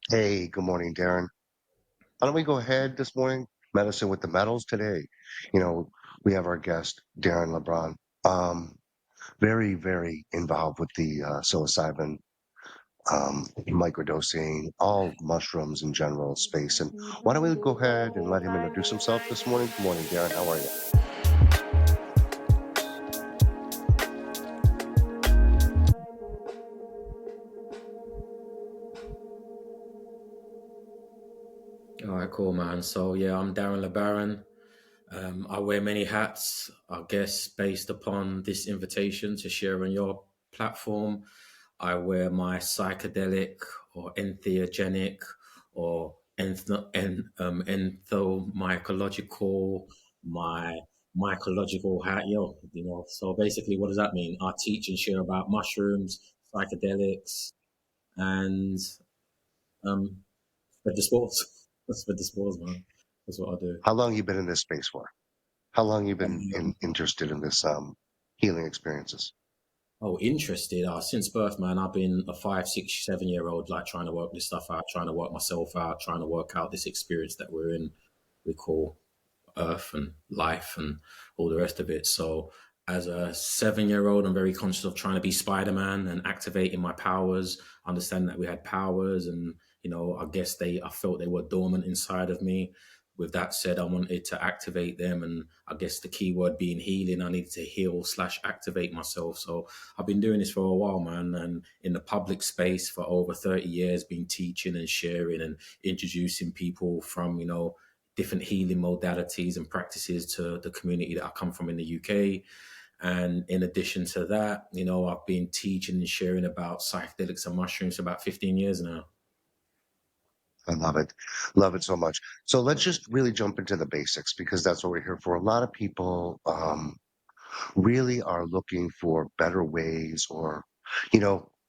Hey, good morning, Darren. Why don't we go ahead this morning? Medicine with the metals today. You know, we have our guest, Darren Le Baron. Um, very, very involved with the psilocybin, microdosing, all mushrooms in general space. And why don't we go ahead and let him introduce himself this morning? Good morning, Darren. How are you? All right, cool, man. So yeah, I'm Darren Le Baron. I wear many hats, I guess, based upon this invitation to share on your platform. I wear my psychedelic or entheogenic or mycological, my mycological hat. So basically, what does that mean? I teach and share about mushrooms, psychedelics, and um, spread the sports. Spread the sports, man. That's what I do. How long you been in this space for? How long you been Um, interested in this healing experiences? interested. Since birth, man, I've been a 5, 6, 7 year old, like trying to work this stuff out, trying to work myself out, trying to work out this experience that we're in, we call Earth and life and all the rest of it. So, as a 7 year old, I'm very conscious of trying to be Spider Man and activating my powers, understanding that we had powers, and I guess I felt they were dormant inside of me. With that said, I wanted to activate them, and I guess the key word being healing, I needed to heal slash activate myself. So I've been doing this for a while, man, and in the public space for over 30 years, been teaching and sharing and introducing people from different healing modalities and practices to the community that I come from in the UK. And in addition to that, I've been teaching and sharing about psychedelics and mushrooms for about 15 years now. I love it. Love it so much. So let's just really jump into the basics because that's what we're here for. A lot of people, really are looking for better ways or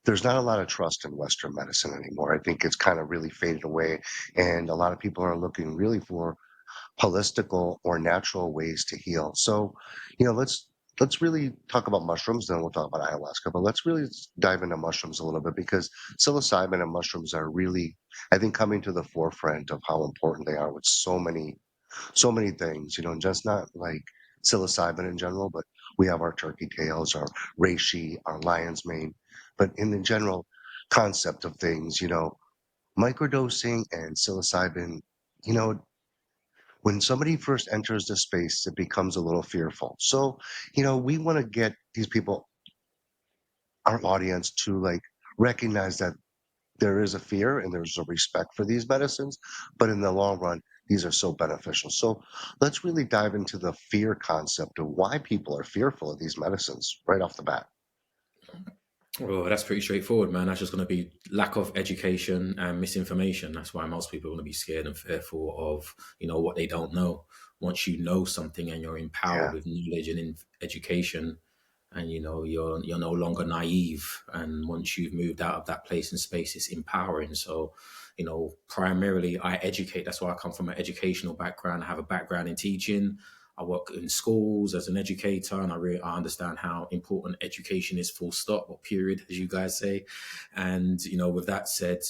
there's not a lot of trust in western medicine anymore. I think it's kind of really faded away, and a lot of people are looking really for holistical or natural ways to heal. So let's really talk about mushrooms, then we'll talk about ayahuasca, but let's really dive into mushrooms a little bit because psilocybin and mushrooms are really, I think, coming to the forefront of how important they are with so many things, and just not like psilocybin in general, but we have our turkey tails, our reishi, our lion's mane. But in the general concept of things, microdosing and psilocybin, you know, when somebody first enters the space, it becomes a little fearful. So, we want to get these people, our audience, to like recognize that there is a fear and there's a respect for these medicines, but in the long run, these are so beneficial. So let's really dive into the fear concept of why people are fearful of these medicines right off the bat. Well, that's pretty straightforward, man. That's just going to be lack of education and misinformation. That's why most people are going to be scared and fearful of, what they don't know. Once you know something and you're empowered Yeah, with knowledge and education, and you're no longer naive. And once you've moved out of that place and space, it's empowering. So, primarily I educate. That's why I come from an educational background. I have a background in teaching. I work in schools as an educator, and I understand how important education is. Full stop or period, as you guys say. And with that said,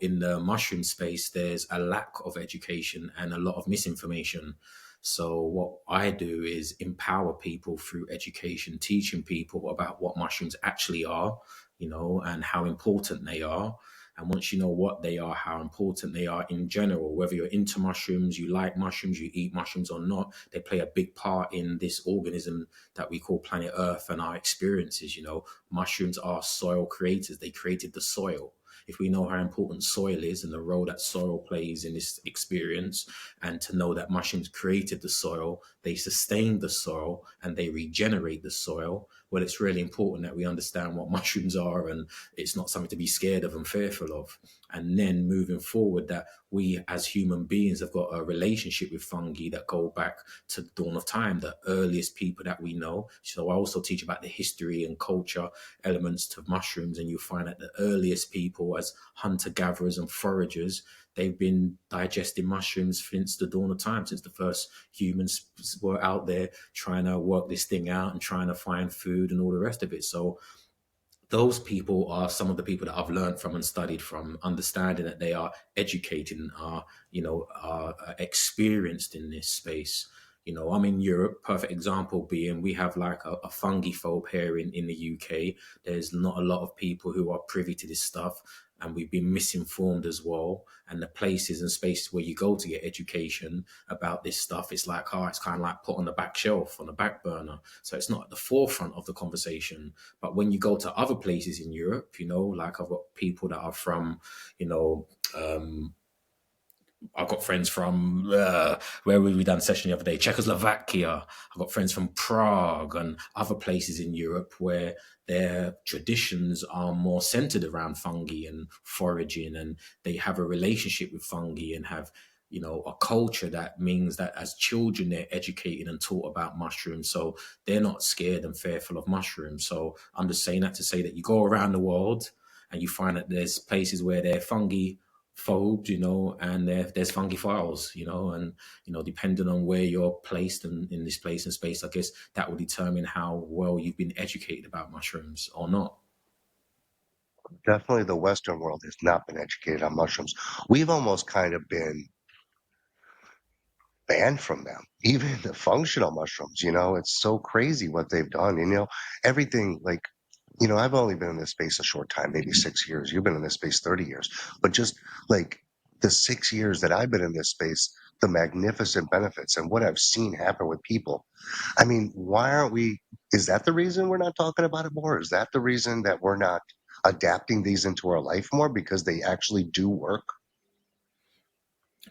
in the mushroom space, there's a lack of education and a lot of misinformation. So what I do is empower people through education, teaching people about what mushrooms actually are, and how important they are. And once you know what they are, how important they are in general, whether you're into mushrooms, you like mushrooms, you eat mushrooms or not, they play a big part in this organism that we call planet Earth and our experiences. Mushrooms are soil creators. They created the soil. If we know how important soil is and the role that soil plays in this experience, and to know that mushrooms created the soil, they sustain the soil, and they regenerate the soil, well, it's really important that we understand what mushrooms are, and it's not something to be scared of and fearful of. And then moving forward, that we as human beings have got a relationship with fungi that go back to the dawn of time, the earliest people that we know. So I also teach about the history and culture elements to mushrooms, and you find that the earliest people as hunter gatherers and foragers, they've been digesting mushrooms since the dawn of time, since the first humans were out there trying to work this thing out and trying to find food and all the rest of it. So those people are some of the people that I've learned from and studied from, understanding that they are educated and are, are experienced in this space. I'm in Europe, perfect example being we have like a fungi phobe here in the UK. There's not a lot of people who are privy to this stuff, and we've been misinformed as well. And the places and spaces where you go to get education about this stuff, it's like, it's kind of like put on the back shelf, on the back burner. So it's not at the forefront of the conversation. But when you go to other places in Europe, like I've got people that are from, you know, um, I've got friends from where we done session the other day, Czechoslovakia. I've got friends from Prague and other places in Europe where their traditions are more centered around fungi and foraging, and they have a relationship with fungi and have a culture that means that as children they're educated and taught about mushrooms, so they're not scared and fearful of mushrooms. So I'm just saying that to say that you go around the world and you find that there's places where they're fungi phobes, and there's fungi files, and depending on where you're placed in this place and space, I guess that will determine how well you've been educated about mushrooms or not. Definitely the Western world has not been educated on mushrooms. We've almost kind of been banned from them, even the functional mushrooms. It's so crazy what they've done. And, everything like, I've only been in this space a short time, maybe 6 years. You've been in this space 30 years. But just like the 6 years that I've been in this space, the magnificent benefits and what I've seen happen with people. I mean, why aren't we? Is that the reason we're not talking about it more? Is that the reason that we're not adapting these into our life more because they actually do work?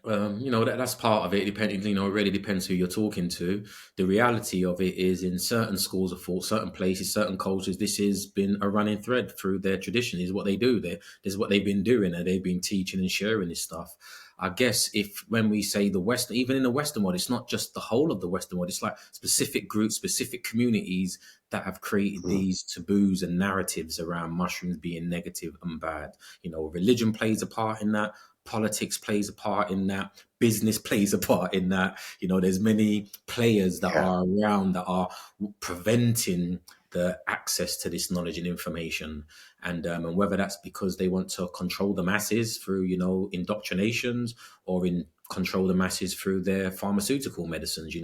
That's part of it. Depending, it really depends who you're talking to. The reality of it is, in certain schools of thought, certain places, certain cultures, this has been a running thread through their tradition. Is what they do. This is what they've been doing, and they've been teaching and sharing this stuff. I guess if when we say the Western, even in the Western world, it's not just the whole of the Western world. It's like specific groups, specific communities that have created Mm, these taboos and narratives around mushrooms being negative and bad. Religion plays a part in that, politics plays a part in that, business plays a part in that. There's many players that yeah, are around that are preventing the access to this knowledge and information, and whether that's because they want to control the masses through indoctrinations, or in control the masses through their pharmaceutical medicines.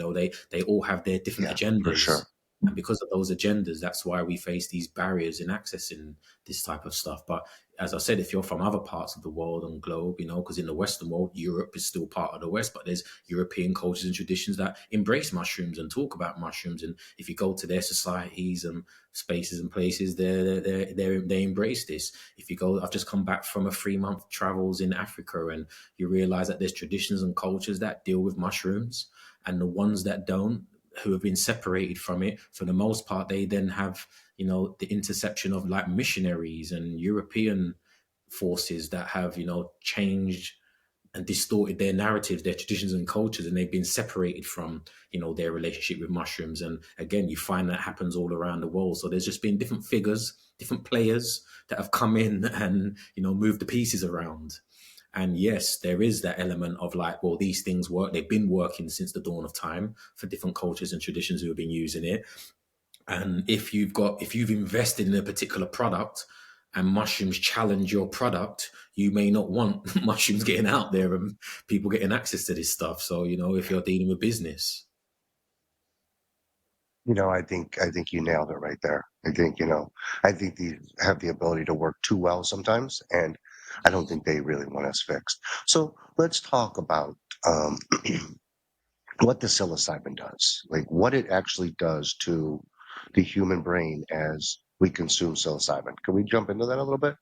They all have their different yeah, for agendas, sure. and because of those agendas, that's why we face these barriers in accessing this type of stuff. But as I said, if you're from other parts of the world and globe, because in the Western world, Europe is still part of the West, but there's European cultures and traditions that embrace mushrooms and talk about mushrooms. And if you go to their societies and spaces and places, they embrace this. If you go, I've just come back from a 3-month travels in Africa, and you realize that there's traditions and cultures that deal with mushrooms, and the ones that don't, who have been separated from it, for the most part, they then have the interception of like missionaries and European forces that have changed and distorted their narratives, their traditions and cultures, and they've been separated from their relationship with mushrooms. And again, you find that happens all around the world. So there's just been different figures, different players that have come in and moved the pieces around. And yes, there is that element of like, well, these things work. They've been working since the dawn of time for different cultures and traditions who have been using it. And if you've invested in a particular product and mushrooms challenge your product, you may not want mushrooms getting out there and people getting access to this stuff. So, if you're dealing with business. I think you nailed it right there. I think these have the ability to work too well sometimes, and I don't think they really want us fixed. So let's talk about um, what the psilocybin does, like what it actually does to the human brain as we consume psilocybin. Can we jump into that a little bit?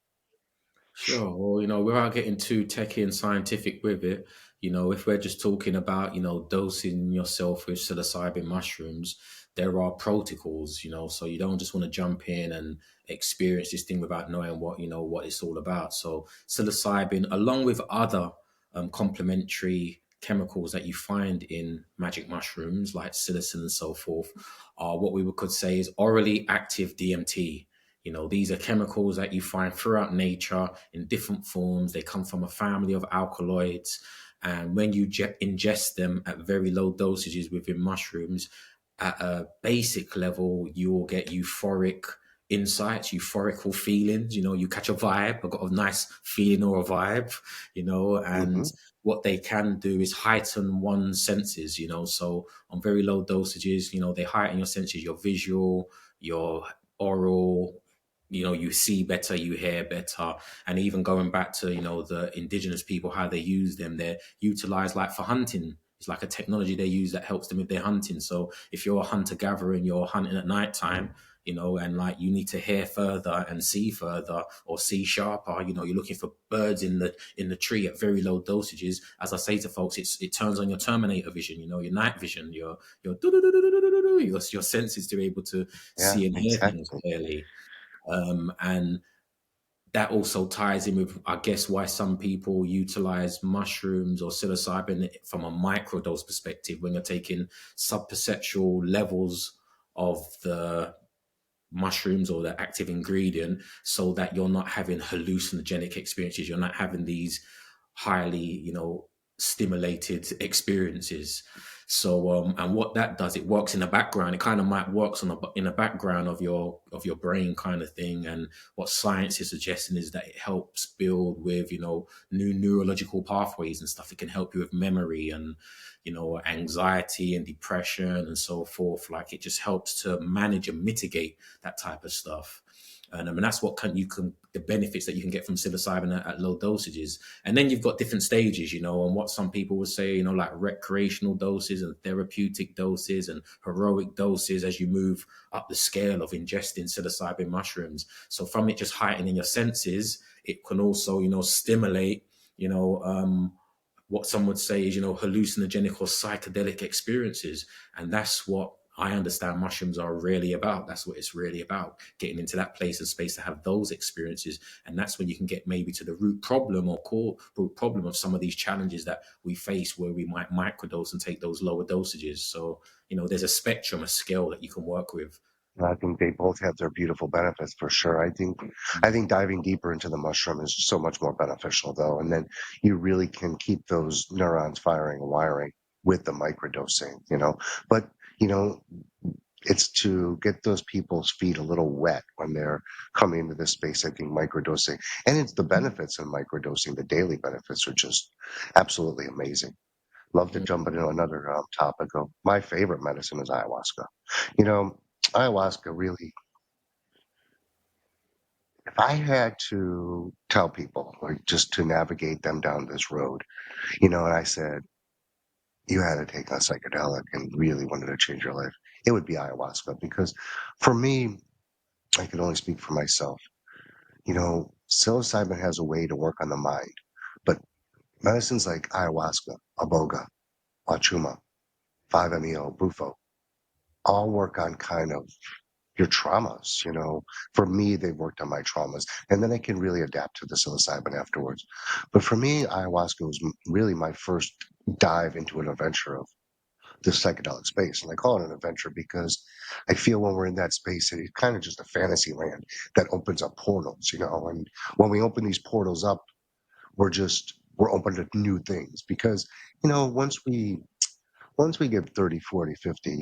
Sure. Well, without getting too techy and scientific with it, if we're just talking about, dosing yourself with psilocybin mushrooms, there are protocols, so you don't just want to jump in and experience this thing without knowing what it's all about. So psilocybin, along with other complementary chemicals that you find in magic mushrooms like psilocin and so forth, are what we could say is orally active DMT. These are chemicals that you find throughout nature in different forms. They come from a family of alkaloids. And when you ingest them at very low dosages within mushrooms, at a basic level, you will get euphoric insights, euphorical feelings. You catch a vibe. I got a nice feeling or a vibe. And Hmm. what they can do is heighten one's senses. So on very low dosages, they heighten your senses, your visual, your oral. You see better, you hear better, and even going back to the indigenous people, how they use them, they're utilized like for hunting. It's like a technology they use that helps them with their hunting. So if you're a hunter gatherer and you're hunting at night time, and like you need to hear further and see further or see sharper. You're looking for birds in the tree at very low dosages. As I say to folks, it turns on your Terminator vision. Your night vision, your senses to be able to Yeah, see and hear things exactly. clearly. And that also ties in with, I guess, why some people utilize mushrooms or psilocybin from a microdose perspective when you're taking subperceptual levels of the mushrooms or the active ingredient, so that you're not having hallucinogenic experiences. You're not having these highly, stimulated experiences. So, and what that does, it works in the background. It kind of might works in the background of your brain, kind of thing. And what science is suggesting is that it helps build with new neurological pathways and stuff. It can help you with memory and anxiety and depression and so forth. Like, it just helps to manage and mitigate that type of stuff. And I mean, that's what the benefits that you can get from psilocybin at low dosages. And then you've got different stages, and what some people would say, like recreational doses and therapeutic doses and heroic doses as you move up the scale of ingesting psilocybin mushrooms. So from it just heightening your senses, it can also, stimulate, you know, um, what some would say is, hallucinogenic or psychedelic experiences. And that's what I understand mushrooms are really about. That's what it's really about, getting into that place and space to have those experiences. And that's when you can get maybe to the root problem or core root problem of some of these challenges that we face, where we might microdose and take those lower dosages. So, there's a spectrum, a scale that you can work with. I think they both have their beautiful benefits for sure. I think diving deeper into the mushroom is so much more beneficial though. And then you really can keep those neurons firing and wiring with the microdosing. But, you know, it's to get those people's feet a little wet when they're coming into this space, I think microdosing. And it's the benefits of microdosing, the daily benefits are just absolutely amazing. Love to Mm, jump into another topic. Of my favorite medicine is ayahuasca. You know, ayahuasca really, if I had to tell people, or just to navigate them down this road, and I said, you had to take a psychedelic and really wanted to change your life, it would be ayahuasca. Because for me, I can only speak for myself. Psilocybin has a way to work on the mind, but medicines like ayahuasca, aboga, achuma, 5-MeO, bufo, all work on kind of your traumas. For me, they've worked on my traumas, and then I can really adapt to the psilocybin afterwards. But for me, ayahuasca was really my first dive into an adventure of the psychedelic space. And I call it an adventure because I feel when we're in that space, it's kind of just a fantasy land that opens up portals. And when we open these portals up, we're open to new things because, once we get 30, 40, 50,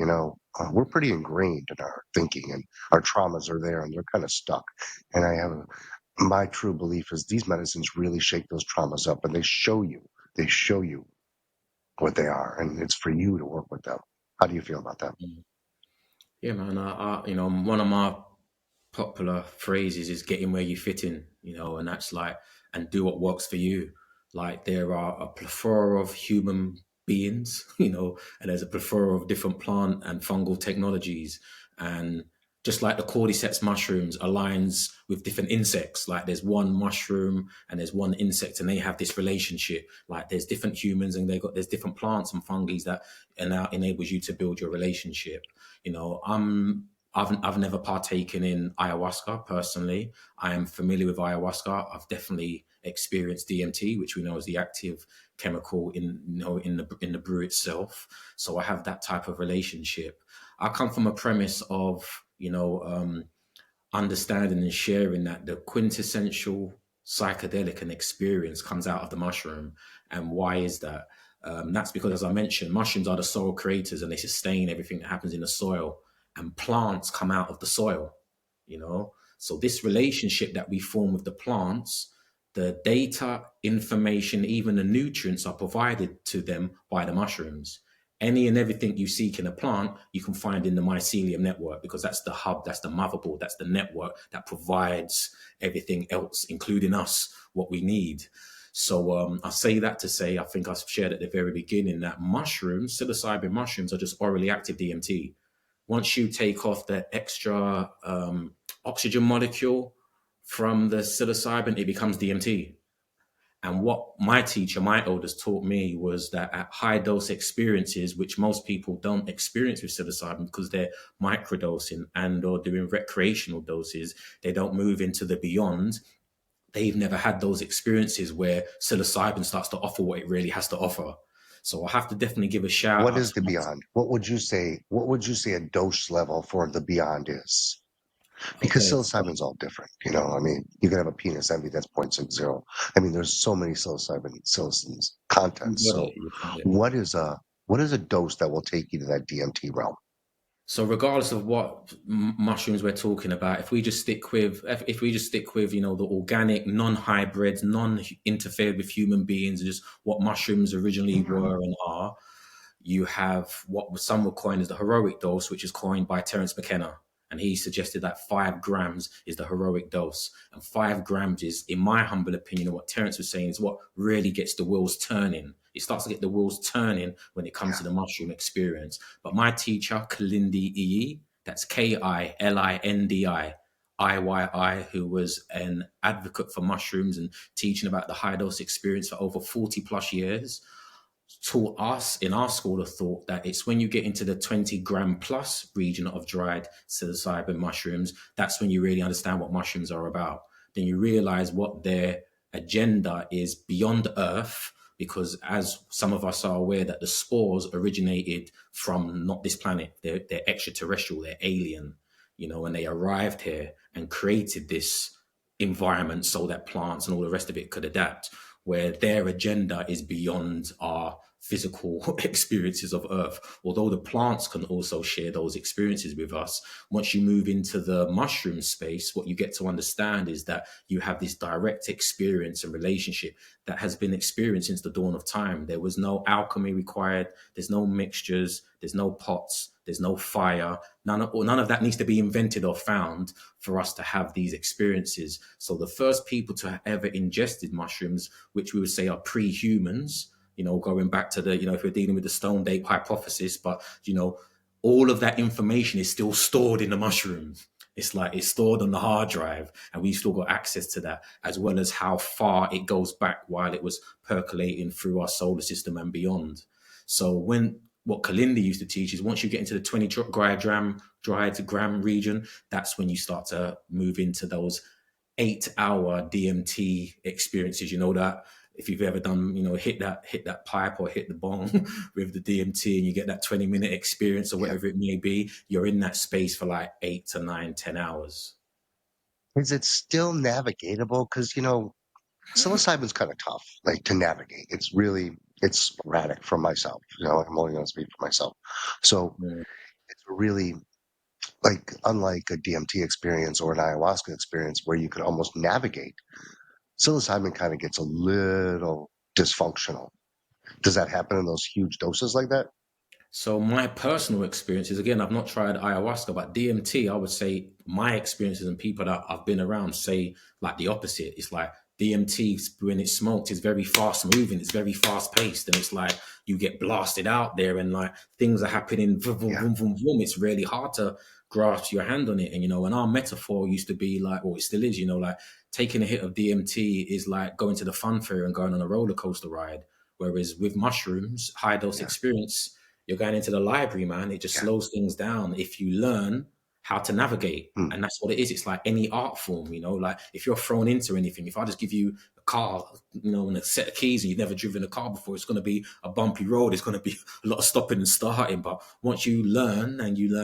we're pretty ingrained in our thinking, and our traumas are there and they're kind of stuck. And my true belief is these medicines really shake those traumas up, and they show you what they are. And it's for you to work with them. How do you feel about that? mm. Yeah, man. One of my popular phrases is getting where you fit in, and that's like, and do what works for you. Like, there are a plethora of human beings, and there's a plethora of different plant and fungal technologies. And just like the cordyceps mushrooms aligns with different insects, like there's one mushroom and there's one insect and they have this relationship. Like, there's different humans and there's different plants and fungi that enables you to build your relationship. I've never partaken in ayahuasca personally. I am familiar with ayahuasca. I've definitely experienced DMT, which we know is the active chemical in the brew itself. So I have that type of relationship. I come from a premise of understanding and sharing that the quintessential psychedelic and experience comes out of the mushroom. And why is that? That's because, as I mentioned, mushrooms are the soil creators and they sustain everything that happens in the soil, and plants come out of the soil. you know. So this relationship that we form with the plants, the data, information, even the nutrients are provided to them by the mushrooms. Any and everything you seek in a plant, you can find in the mycelium network, because that's the hub, that's the motherboard, that's the network that provides everything else, including us, what we need. So I say that to say, I think I shared at the very beginning that mushrooms, psilocybin mushrooms, are just orally active DMT. Once you take off the extra oxygen molecule from the psilocybin, it becomes DMT. And what my teacher, my elders taught me was that at high dose experiences, which most people don't experience with psilocybin because they're microdosing and or doing recreational doses, they don't move into the beyond. They've never had those experiences where psilocybin starts to offer what it really has to offer. So I have to definitely give a shout What out is to the my, beyond? What would you say a dose level for the beyond is? Because okay, psilocybin's all different. You know, I mean, you can have a penis envy that's 0.60. I mean, there's so many psilocybin's you contents. got So it, you got it. what is a dose that will take you to that DMT realm? So regardless of what mushrooms we're talking about, if we just stick with the organic, non-hybrids, non-interfered with human beings, just what mushrooms originally were and are, you have what some would coin as the heroic dose, which is coined by Terence McKenna. And he suggested that 5 grams is the heroic dose. And 5 grams is, in my humble opinion, what Terence was saying is what really gets the wheels turning. It starts to get the wheels turning when it comes Yeah. to the mushroom experience. But my teacher, Kalindi Iyi, that's Kilindi who was an advocate for mushrooms and teaching about the high dose experience for over 40 plus years, taught us in our school of thought that it's when you get into the 20-gram plus region of dried psilocybin mushrooms, that's when you really understand what mushrooms are about. Then you realize what their agenda is beyond Earth, because as some of us are aware that the spores originated from not this planet, they're extraterrestrial, they're alien, and they arrived here and created this environment so that plants and all the rest of it could adapt, where their agenda is beyond our physical experiences of Earth. Although the plants can also share those experiences with us, once you move into the mushroom space, what you get to understand is that you have this direct experience and relationship that has been experienced since the dawn of time. There was no alchemy required, there's no mixtures, there's no pots, there's no fire. None of that needs to be invented or found for us to have these experiences. So the first people to have ever ingested mushrooms, which we would say are pre-humans, going back to the, if we're dealing with the stone ape hypothesis, but, all of that information is still stored in the mushroom. It's like it's stored on the hard drive and we've still got access to that, as well as how far it goes back while it was percolating through our solar system and beyond. So what Kalindi used to teach is once you get into the 20 dried gram region, that's when you start to move into those 8-hour DMT experiences. You know that if you've ever done, hit that pipe or hit the bong with the DMT and you get that 20-minute experience or Yeah. whatever it may be, you're in that space for like 8 to 9, 10 hours. Is it still navigatable? Because, psilocybin's kind of tough, like to navigate. It's sporadic for myself. I'm only going to speak for myself. So Mm. it's really like unlike a DMT experience or an ayahuasca experience where you could almost navigate. Psilocybin kind of gets a little dysfunctional. Does that happen in those huge doses like that? So my personal experiences, again, I've not tried ayahuasca, but DMT, I would say my experiences and people that I've been around say like the opposite. It's like DMT when it's smoked is very fast moving, it's very fast paced, and it's like you get blasted out there and like things are happening, vroom, vroom, Yeah. vroom, vroom, vroom. It's really hard to grasp your hand on it. And our metaphor used to be like, or it still is, like taking a hit of DMT is like going to the fun fair and going on a roller coaster ride. Whereas with mushrooms, high dose Yeah. experience, you're going into the library, man. It just Yeah. slows things down if you learn how to navigate. Hmm. And that's what it is. It's like any art form, like if you're thrown into anything, if I just give you a car, and a set of keys and you've never driven a car before, it's going to be a bumpy road. It's going to be a lot of stopping and starting. But once you learn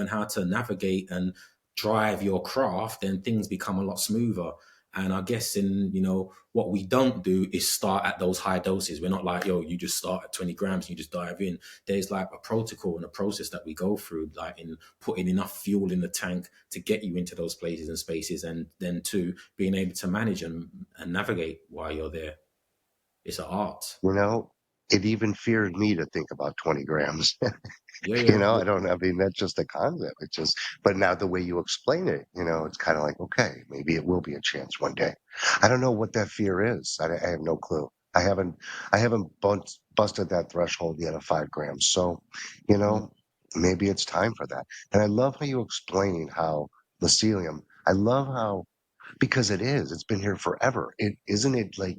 how to navigate and drive your craft, then things become a lot smoother. And I guess in, what we don't do is start at those high doses. We're not like, yo, you just start at 20 grams and you just dive in. There's like a protocol and a process that we go through, like in putting enough fuel in the tank to get you into those places and spaces. And then two, being able to manage and navigate while you're there. It's an art. You know, it even feared me to think about 20 grams. Yeah, I yeah. don't, I mean, that's just a concept. It's just, but now the way you explain it, it's kind of like, okay, maybe it will be a chance one day. I don't know what that fear is. I have no clue. I haven't busted that threshold yet of 5 grams. So, you Mm, know, maybe it's time for that. And I love how you explain how mycelium, I love how, because it's been here forever. It isn't it like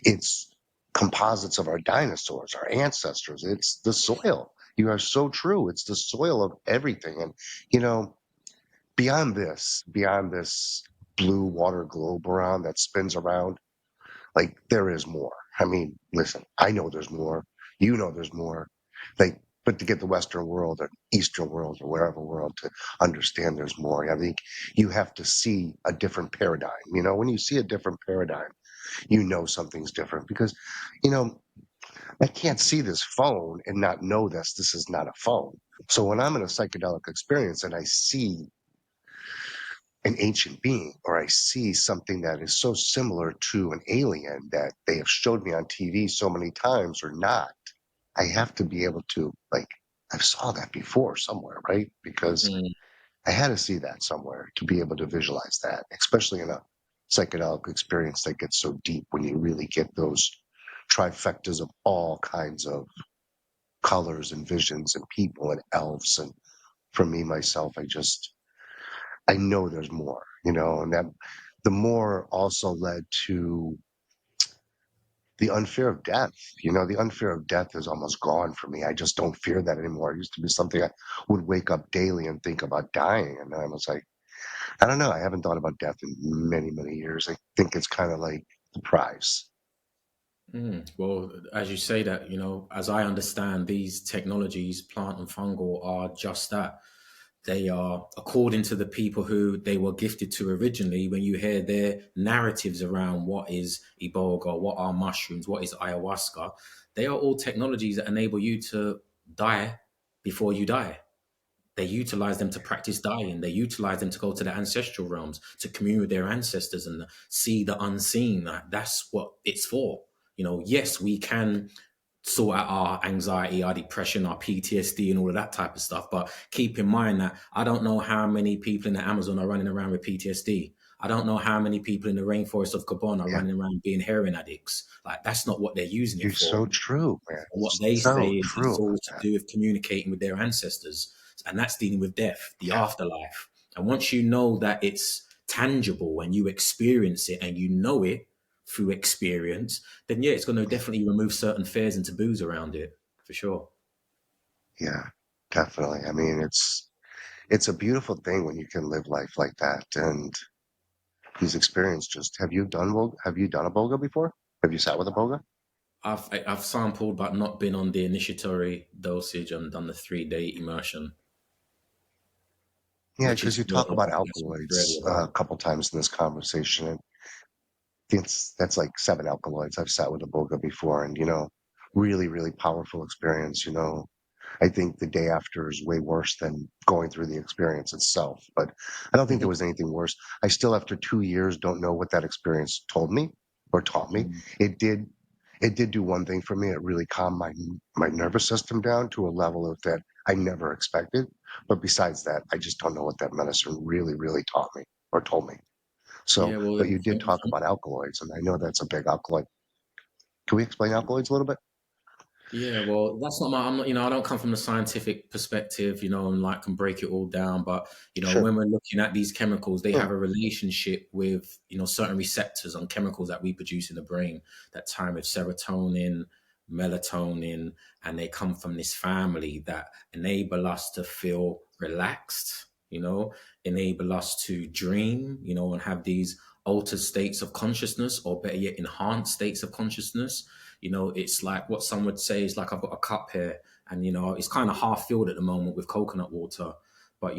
it's composites of our dinosaurs, our ancestors. It's the soil. You are so true. It's the soil of everything. And you know, beyond this blue water globe around that spins around, like there is more. I mean, listen, I know there's more. You know there's more. Like, but to get the Western world or Eastern world or wherever world to understand there's more, I think you have to see a different paradigm. When you see a different paradigm, something's different because, you know, I can't see this phone and not know this is not a phone. So when I'm in a psychedelic experience and I see an ancient being or I see something that is so similar to an alien that they have showed me on TV so many times or not, I have to be able to like I've saw that before somewhere, right? Because mm. I had to see that somewhere to be able to visualize that, especially in a psychedelic experience that gets so deep when you really get those trifectas of all kinds of colors and visions and people and elves. And for me, myself, I know there's more, and that the more also led to the unfear of death. The unfear of death is almost gone for me. I just don't fear that anymore. It used to be something I would wake up daily and think about dying. And then I was like, I don't know. I haven't thought about death in many, many years. I think it's kind of like the prize. Well, as you say that, as I understand, these technologies, plant and fungal, are just that. They are, according to the people who they were gifted to originally, when you hear their narratives around what is iboga, what are mushrooms, what is ayahuasca, they are all technologies that enable you to die before you die. They utilize them to practice dying. They utilize them to go to the ancestral realms, to commune with their ancestors and see the unseen. That's what it's for. Yes, we can sort out our anxiety, our depression, our PTSD, and all of that type of stuff. But keep in mind that I don't know how many people in the Amazon are running around with PTSD. I don't know how many people in the rainforest of Gabon are Yeah, running around being heroin addicts. Like, that's not what they're using it you're for. so true, man. And what they say So is true it's all about to that. do with communicating with their ancestors, and that's dealing with death, the Yeah, afterlife. And once you know that it's tangible and you experience it and you know it through experience, then yeah, it's going to yeah, definitely remove certain fears and taboos around it for sure. yeah, definitely. I mean, it's a beautiful thing when you can live life like that. And these experiences just have you done a boga before? Have you sat with a boga? I've sampled but not been on the initiatory dosage and done the 3 day immersion, Yeah, which because is you talk what about that's what it's alkaloids really about. a couple times in this conversation, and that's like 7 alkaloids. I've sat with a boga before, and really, really powerful experience. I think the day after is way worse than going through the experience itself. But I don't think there was anything worse. I still, after 2 years, don't know what that experience told me or taught me. Mm. It did, it did do one thing for me. It really calmed my nervous system down to a level of that I never expected. But besides that, I just don't know what that medicine really, really taught me or told me. So, Yeah, well, but you did talk about alkaloids, and I know that's a big alkaloid. Can we explain alkaloids a little bit? yeah, well, that's not my. I'm not. I don't come from the scientific perspective, and like can break it all down. But Sure. when we're looking at these chemicals, they Yeah. have a relationship with certain receptors on chemicals that we produce in the brain that time with serotonin, melatonin, and they come from this family that enable us to feel relaxed. Enable us to dream. And have these altered states of consciousness, or better yet, enhanced states of consciousness. It's like what some would say is like I've got a cup here, and it's kind of half filled at the moment with coconut water. But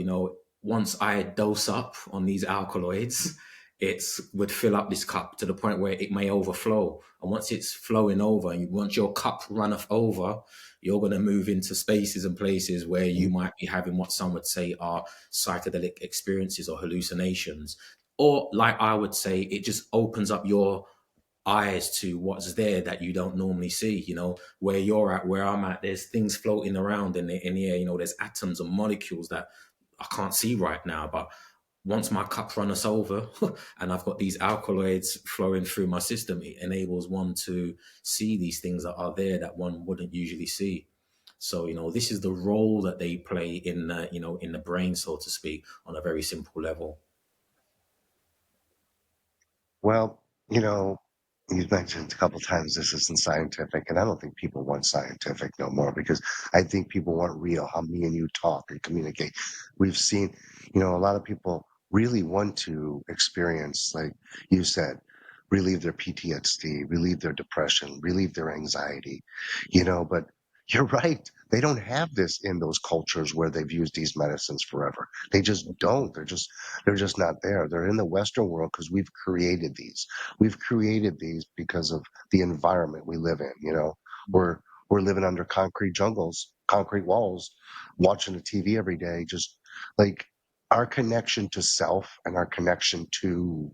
once I dose up on these alkaloids, it's would fill up this cup to the point where it may overflow. And once it's flowing over, and once your cup runneth over, you're going to move into spaces and places where you might be having what some would say are psychedelic experiences or hallucinations. Or, like I would say, it just opens up your eyes to what's there that you don't normally see. Where you're at, where I'm at, there's things floating around in the air. There's atoms and molecules that I can't see right now, but once my cup runs over and I've got these alkaloids flowing through my system, it enables one to see these things that are there that one wouldn't usually see. So, this is the role that they play in in the brain, so to speak, on a very simple level. Well, you know, you've mentioned a couple times this isn't scientific, and I don't think people want scientific no more because I think people want real, how me and you talk and communicate. We've seen, a lot of people really want to experience, like you said, relieve their PTSD, relieve their depression, relieve their anxiety, but you're right. They don't have this in those cultures where they've used these medicines forever. They just don't. They're just not there. They're in the Western world because we've created these. We've created these because of the environment we live in. We're living under concrete jungles, concrete walls, watching the TV every day. Just like our connection to self and our connection to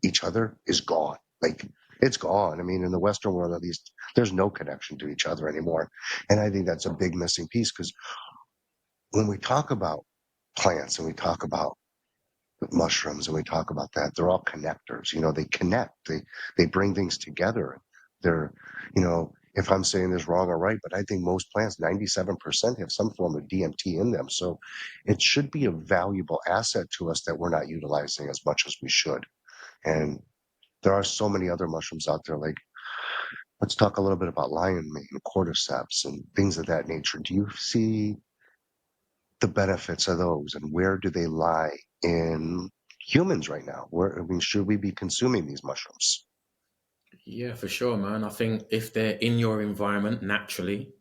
each other is gone. Like it's gone. I mean, in the Western world, at least, there's no connection to each other anymore. And I think that's a big missing piece because when we talk about plants and we talk about mushrooms and we talk about that, they're all connectors. They connect, they bring things together. They're, if I'm saying this wrong or right, but I think most plants, 97% have some form of DMT in them. So it should be a valuable asset to us that we're not utilizing as much as we should. And there are so many other mushrooms out there. Like, let's talk a little bit about lion mane, cordyceps, and things of that nature. Do you see the benefits of those, and where do they lie in humans right now? Where, I mean, should we be consuming these mushrooms? Yeah, for sure, man. I think if they're in your environment naturally,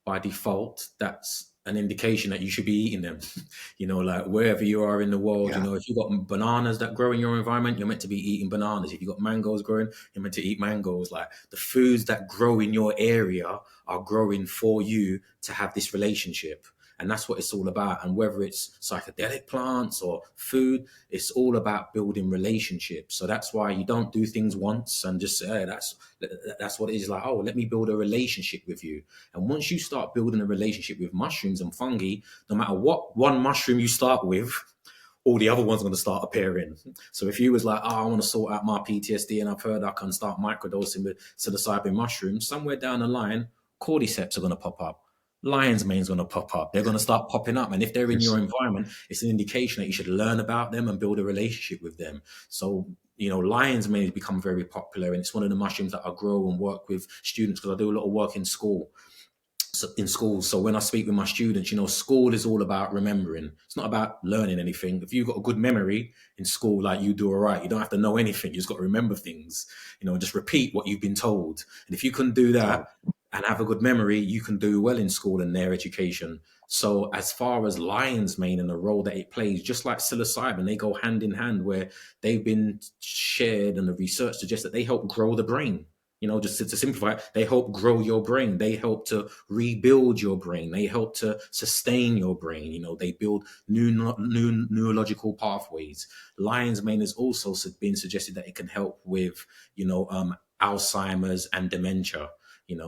by default, that's an indication that you should be eating them. Like wherever you are in the world, Yeah. if you've got bananas that grow in your environment, you're meant to be eating bananas. If you've got mangoes growing, you're meant to eat mangoes. Like the foods that grow in your area are growing for you to have this relationship. And that's what it's all about. And whether it's psychedelic plants or food, it's all about building relationships. So that's why you don't do things once and just say, hey, that's what it is. Like, oh, let me build a relationship with you. And once you start building a relationship with mushrooms and fungi, no matter what one mushroom you start with, all the other ones are going to start appearing. So if you was like, oh, I want to sort out my PTSD and I've heard I can start microdosing with psilocybin mushrooms, somewhere down the line, cordyceps are going to pop up. Lion's mane's going to pop up. They're going to start popping up. And if they're in your It's, environment, it's an indication that you should learn about them and build a relationship with them. So, lion's mane has become very popular, and it's one of the mushrooms that I grow and work with students because I do a lot of work in school. So in school. So when I speak with my students, school is all about remembering. It's not about learning anything. If you've got a good memory in school, like you do all right, you don't have to know anything. You just got to remember things, just repeat what you've been told. And if you can do that so and have a good memory, you can do well in school and their education. So as far as lion's mane and the role that it plays, just like psilocybin, they go hand in hand where they've been shared and the research suggests that they help grow the brain. Just to simplify it, they help grow your brain. They help to rebuild your brain. They help to sustain your brain. They build new neurological pathways. Lion's mane has also been suggested that it can help with, Alzheimer's and dementia.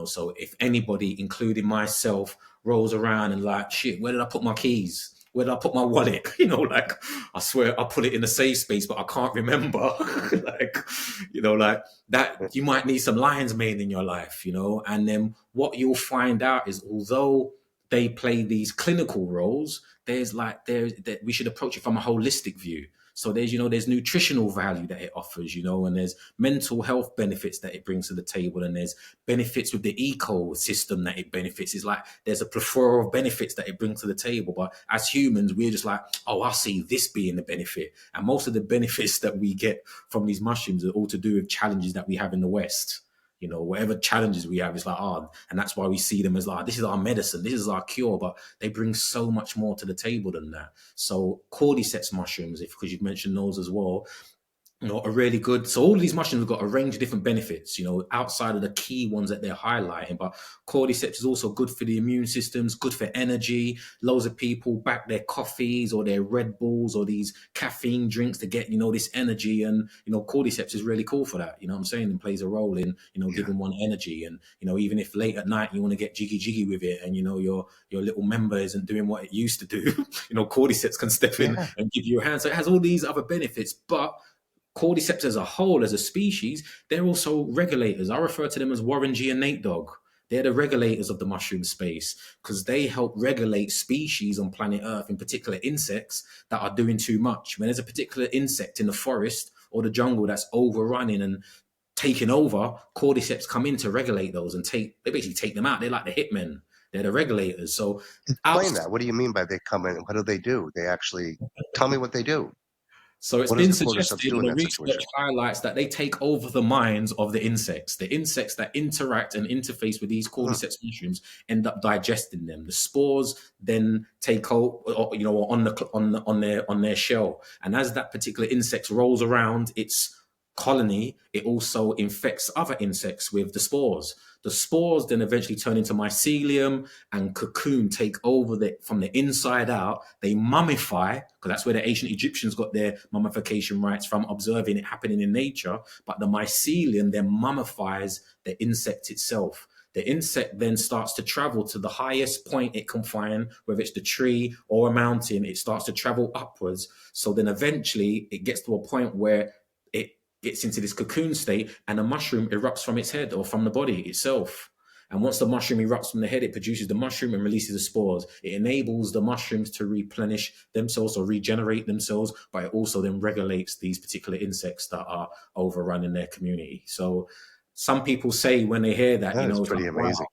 So if anybody, including myself, rolls around and like, shit, where did I put my keys? Where did I put my wallet? Like I swear I put it in a safe space, but I can't remember. Like that, you might need some lion's mane in your life, and then what you'll find out is although they play these clinical roles, that we should approach it from a holistic view. So there's nutritional value that it offers, and there's mental health benefits that it brings to the table, and there's benefits with the ecosystem that it benefits. It's like there's a plethora of benefits that it brings to the table. But as humans, we're just like, oh, I see this being the benefit. And most of the benefits that we get from these mushrooms are all to do with challenges that we have in the West. Whatever challenges we have, it's like, and that's why we see them as like, this is our medicine, this is our cure, but they bring so much more to the table than that. So cordyceps mushrooms, because you've mentioned those as well, Are really good. So all these mushrooms have got a range of different benefits, outside of the key ones that they're highlighting. But cordyceps is also good for the immune systems, good for energy. Loads of people back their coffees or their Red Bulls or these caffeine drinks to get, this energy. And, cordyceps is really cool for that. You know what I'm saying? And plays a role in, Yeah. giving one energy. And, even if late at night you want to get jiggy jiggy with it and, your little member isn't doing what it used to do, cordyceps can step in Yeah. and give you a hand. So it has all these other benefits, but cordyceps as a whole, as a species, they're also regulators. I refer to them as Warren G and Nate Dogg. They're the regulators of the mushroom space because they help regulate species on planet Earth, in particular insects that are doing too much. When there's a particular insect in the forest or the jungle that's overrunning and taking over, cordyceps come in to regulate those and they basically take them out. They're like the hitmen. They're the regulators. So Explain outside that. What do you mean by they come in? What do they do? They actually tell me what they do. So it's What does been the cordyceps suggested, do and in the that research situation? highlights that they take over the minds of the insects that interact and interface with these Huh. cordyceps mushrooms end up digesting them. The spores then take over, on their shell, and as that particular insect rolls around its colony, it also infects other insects with the spores. The spores then eventually turn into mycelium and cocoon, take over from the inside out. They mummify, because that's where the ancient Egyptians got their mummification rites from, observing it happening in nature. But the mycelium then mummifies the insect itself. The insect then starts to travel to the highest point it can find, whether it's the tree or a mountain. It starts to travel upwards. So then eventually it gets to a point where it gets into this cocoon state and a mushroom erupts from its head or from the body itself. And once the mushroom erupts from the head, it produces the mushroom and releases the spores. It enables the mushrooms to replenish themselves or regenerate themselves, but it also then regulates these particular insects that are overrunning their community. So some people say when they hear that, That is it's like, pretty wow, amazing.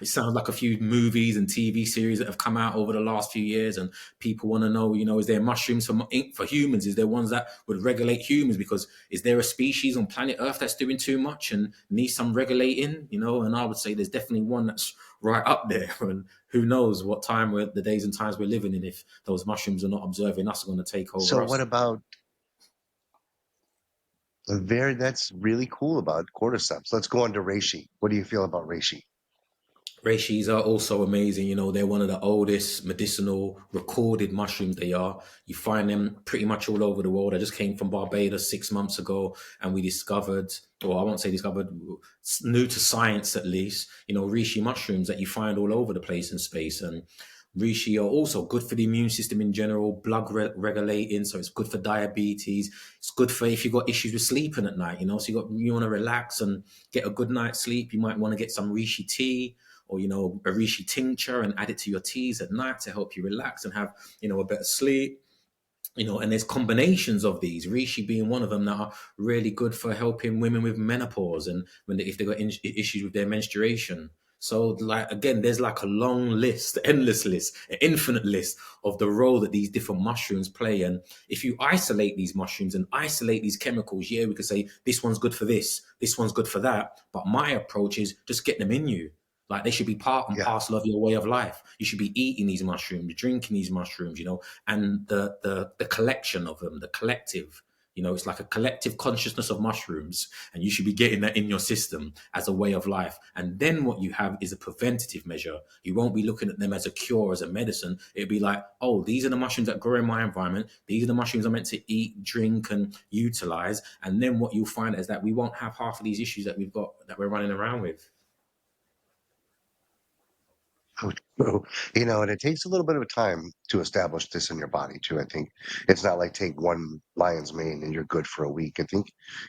it sounds like a few movies and TV series that have come out over the last few years, and people want to know, is there mushrooms for humans? Is there ones that would regulate humans? Because is there a species on planet Earth that's doing too much and needs some regulating? And I would say there's definitely one that's right up there. And who knows what the days and times we're living in, if those mushrooms are not observing us, are going to take So over what us. about that's really cool about cordyceps. Let's go on to reishi. What do you feel about reishi? Reishis are also amazing. They're one of the oldest medicinal recorded mushrooms they are. You find them pretty much all over the world. I just came from Barbados 6 months ago and we discovered, or I won't say discovered, new to science at least, reishi mushrooms that you find all over the place in space. And reishi are also good for the immune system in general, blood regulating. So it's good for diabetes. It's good for if you've got issues with sleeping at night, so you want to relax and get a good night's sleep. You might want to get some reishi tea or a reishi tincture and add it to your teas at night to help you relax and have a better sleep. And there's combinations of these, reishi being one of them, that are really good for helping women with menopause and if they've got issues with their menstruation. So, like, again, there's like a long list, endless list, an infinite list of the role that these different mushrooms play. And if you isolate these mushrooms and isolate these chemicals, yeah, we could say this one's good for this one's good for that. But my approach is just get them in you. Like, they should be part and Yeah. parcel of your way of life. You should be eating these mushrooms, drinking these mushrooms, and the collection of them, the collective. It's like a collective consciousness of mushrooms, and you should be getting that in your system as a way of life. And then what you have is a preventative measure. You won't be looking at them as a cure, as a medicine. It'd be like, oh, these are the mushrooms that grow in my environment. These are the mushrooms I'm meant to eat, drink, and utilize. And then what you'll find is that we won't have half of these issues that we're running around with. So, and it takes a little bit of time to establish this in your body too. I think it's not like take one lion's mane and you're good for a week. I think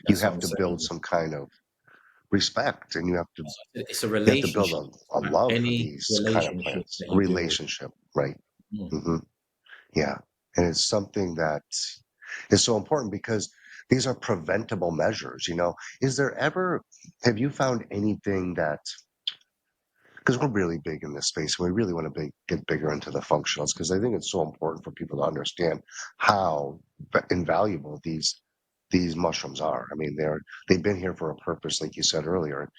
you That's what have I'm to build saying. some kind of respect and It's a you have to build relationship, a like love for any these kind of relationship plants, that a you build. relationship, right? Mm. Hmm. Yeah. And it's something that is so important because these are preventable measures. Is there ever, have you found anything that, because we're really big in this space and we really want to get bigger into the functionals because I think it's so important for people to understand how invaluable these mushrooms are. I mean, they've been here for a purpose, like you said earlier,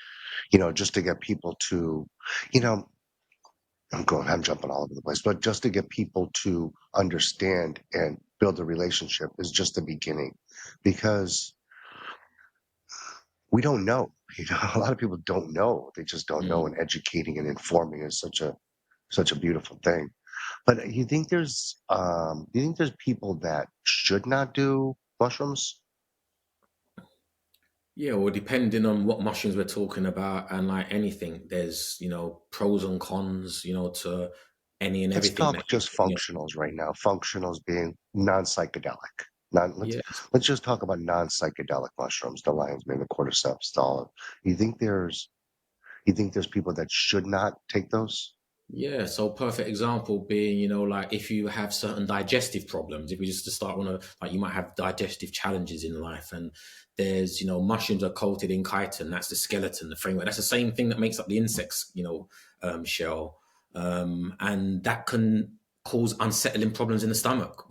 just to get people to, you know, I'm jumping all over the place, but just to get people to understand and build a relationship is just the beginning, because we don't know. A lot of people don't know. They just don't know, Mm. and educating and informing is such a beautiful thing. But you think there's people that should not do mushrooms? Yeah, well, depending on what mushrooms we're talking about, and like anything, there's pros and cons, to any and Let's everything that talk you just put in functionals right now. Functionals being non-psychedelic. Non, let's your. let's just talk about non-psychedelic mushrooms, the lion's mane, the cordyceps, the olive. You think there's you think there's people that should not take those? Yeah, so perfect example being, like if you have certain digestive problems, if we just to start on like you might have digestive challenges in life, and there's, mushrooms are coated in chitin, that's the skeleton, the framework. That's the same thing that makes up the insect's, shell. And that can cause unsettling problems in the stomach,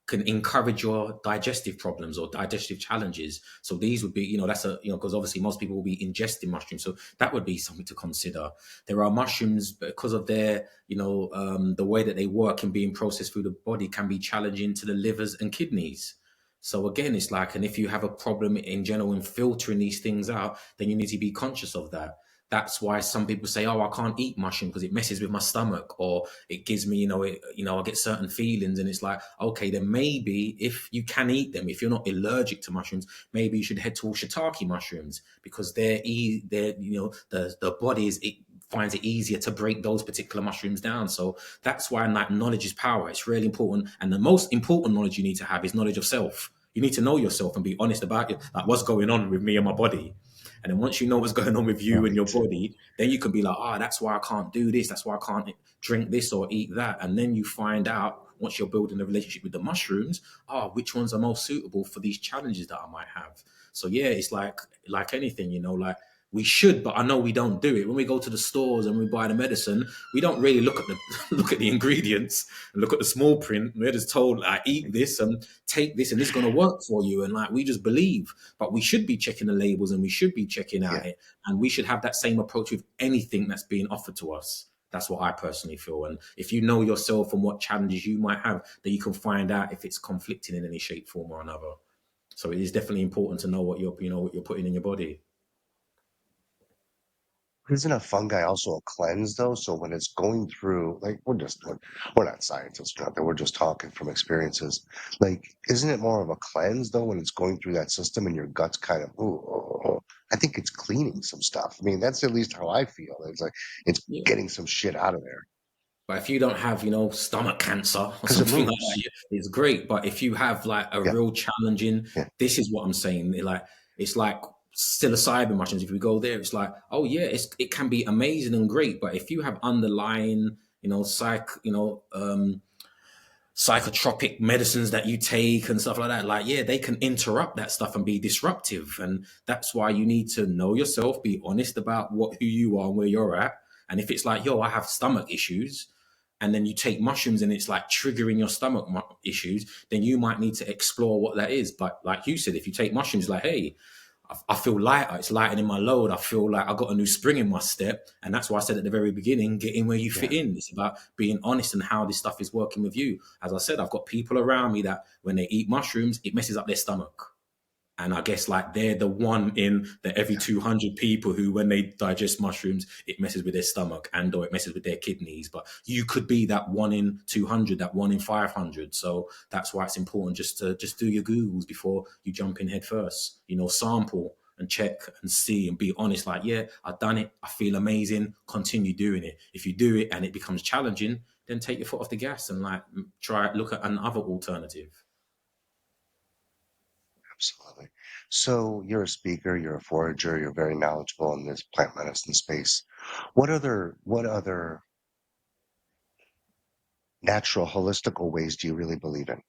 can encourage your digestive problems or digestive challenges. So these would be, that's because obviously most people will be ingesting mushrooms. So that would be something to consider. There are mushrooms because of their, the way that they work in being processed through the body can be challenging to the livers and kidneys. So again, it's like, and if you have a problem in general in filtering these things out, then you need to be conscious of that. That's why some people say, "Oh, I can't eat mushroom because it messes with my stomach, or it gives me, I get certain feelings." And it's like, okay, then maybe if you can eat them, if you're not allergic to mushrooms, maybe you should head towards shiitake mushrooms because they're, the body is it finds it easier to break those particular mushrooms down. So that's why like knowledge is power. It's really important, and the most important knowledge you need to have is knowledge of self. You need to know yourself and be honest about it, like what's going on with me and my body. And then once you know what's going on with you and your Right. body, then you can be like, that's why I can't do this. That's why I can't drink this or eat that. And then you find out once you're building a relationship with the mushrooms, which ones are most suitable for these challenges that I might have. So yeah, it's like anything, like we should, but I know we don't do it. When we go to the stores and we buy the medicine, we don't really look at the look at the ingredients and look at the small print. We're just told, like, eat this and take this, and this is going to work for you. And like we just believe, but we should be checking the labels and we should be checking out Yeah. it, and we should have that same approach with anything that's being offered to us. That's what I personally feel. And if you know yourself and what challenges you might have, then you can find out if it's conflicting in any shape, form, or another. So it is definitely important to know what you're putting in your body. Isn't a fungi also a cleanse though? So when it's going through, like we're not scientists, nothing. We're just talking from experiences. Like, isn't it more of a cleanse though when it's going through that system and your guts kind of? Ooh, oh, oh. I think it's cleaning some stuff. I mean, that's at least how I feel. It's like it's Yeah. getting some shit out of there But if you don't have, stomach cancer or because it something like that, moves. it's great. But if you have like a Yeah, real challenging, yeah, this is what I'm saying. It's like psilocybin mushrooms. If we go there, it's like, oh yeah, it can be amazing and great. But if you have underlying, psychotropic medicines that you take and stuff like that, like yeah, they can interrupt that stuff and be disruptive. And that's why you need to know yourself, be honest about who you are and where you're at. And if it's like, yo, I have stomach issues, and then you take mushrooms and it's like triggering your stomach issues, then you might need to explore what that is. But like you said, if you take mushrooms, like, hey, I feel lighter. It's lightening my load. I feel like I got a new spring in my step. And that's why I said at the very beginning, get in where you fit yeah. in. It's about being honest and how this stuff is working with you. As I said, I've got people around me that when they eat mushrooms, it messes up their stomach. And I guess like they're the one in the every 200 people who, when they digest mushrooms, it messes with their stomach and or it messes with their kidneys. But you could be that one in 200, that one in 500. So that's why it's important just do your Googles before you jump in head first. Sample and check and see and be honest. Like, yeah, I've done it. I feel amazing. Continue doing it. If you do it and it becomes challenging, then take your foot off the gas and like look at another alternative. Absolutely. So you're a speaker, you're a forager, you're very knowledgeable in this plant medicine space. What other natural holistical ways do you really believe in?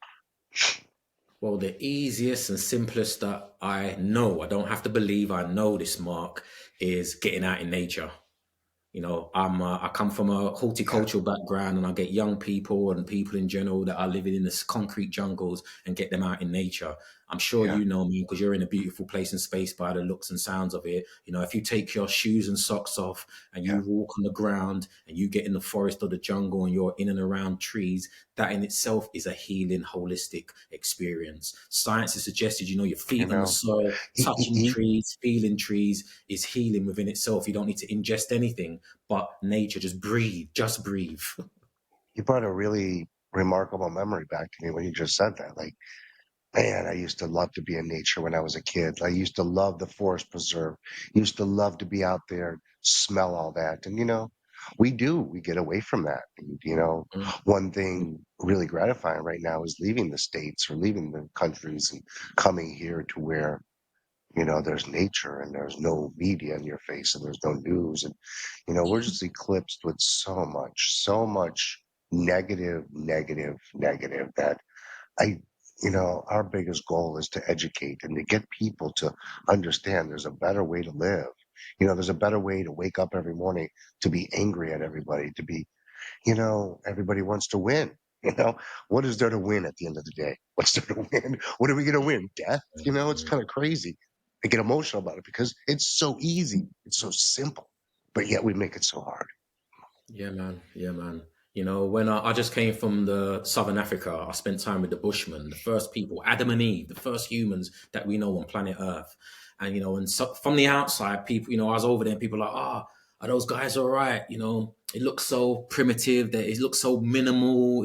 Well, the easiest and simplest that I know, I don't have to believe, I know this, Mark, is getting out in nature. I come from a Yeah, horticultural background, and I get young people and people in general that are living in this concrete jungles and get them out in nature. I'm sure Yeah. you know me because you're in a beautiful place and space by the looks and sounds of it. If you take your shoes and socks off and Yeah. you walk on the ground and you get in the forest or the jungle and you're in and around trees, that in itself is a healing, holistic experience. Science has suggested, your You feet on the know, soil, he, he, touching he trees, feeling trees is healing within itself. You don't need to ingest anything, but nature, just breathe. he brought a really remarkable memory back to me when he just said that. Like, man, I used to love to be in nature when I was a kid. I used to love the forest preserve. Used to love to be out there, smell all that. And, we get away from that. And, Mm, one mm, thing really gratifying right now is leaving the States or leaving the countries and coming here to where, there's nature and there's no media in your face and there's no news. And, we're just eclipsed with so much negative, negative, negative that I, our biggest goal is to educate and to get people to understand there's a better way to live. There's a better way to wake up every morning, to be angry at everybody, to be, everybody wants to win. You know, what is there to win at the end of the day? What's there to win? What are we going to win? Death? It's mm. kind of crazy. I get emotional about it because it's so easy. It's so simple, but yet we make it so hard. Yeah, man. Yeah, man. When I just came from the Southern Africa, I spent time with the Bushmen, the first people, Adam and Eve, the first humans that we know on planet Earth. And so from the outside, people, I was over there and people are like, are those guys all right? It looks so primitive, that it looks so minimal,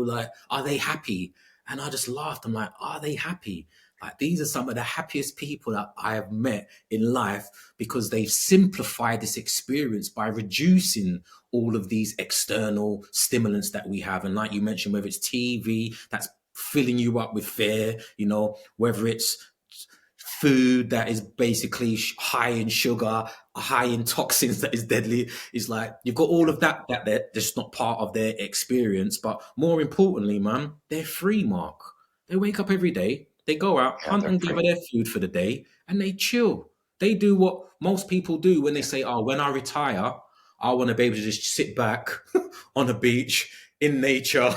like, are they happy? And I just laughed. I'm like, are they happy? Like, these are some of the happiest people that I have met in life because they've simplified this experience by reducing all of these external stimulants that we have. And like you mentioned, whether it's TV that's filling you up with fear, whether it's food that is basically high in sugar, high in toxins that is deadly. It's like you've got all Yeah, of that they're just not part of their experience. But more importantly, man, they're free, Mark. They wake up every day, they go out, yeah, hunt they're and free. gather their food for the day, and they chill. They do what most people do when they Yeah, say, "Oh, when I retire, I want to be able to just sit back on the beach in nature."